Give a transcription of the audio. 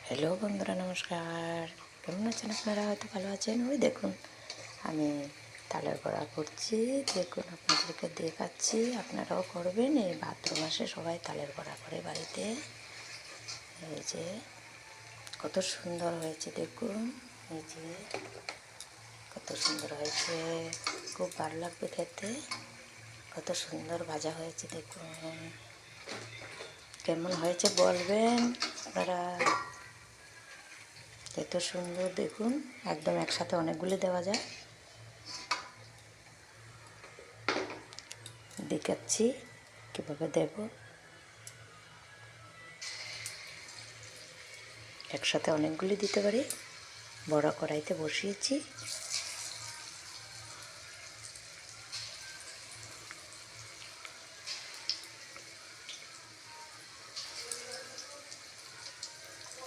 Hello বন্ধুরা, নমস্কার। কেমন আছেন আপনারা? হয়তো ভালো আছেন। ওই দেখুন, আমি তালের বড়া করছি। দেখুন, আপনাদেরকে দেখাচ্ছি, আপনারাও করবেন। এই ভাদ্র মাসে সবাই তালের বড়া করে বাড়িতে। এই যে কত সুন্দর হয়েছে দেখুন, এই যে কত সুন্দর হয়েছে, খুব ভালো লাগবে খেতে। কত সুন্দর ভাজা হয়েছে দেখুন, কেমন হয়েছে বলবেন আপনারা। এত সুন্দর দেখুন, একদম একসাথে অনেকগুলি দেওয়া যায়। দেখাচ্ছি কীভাবে দেব। একসাথে অনেকগুলি দিতে পারি। বড় কড়াইতে বসিয়েছি,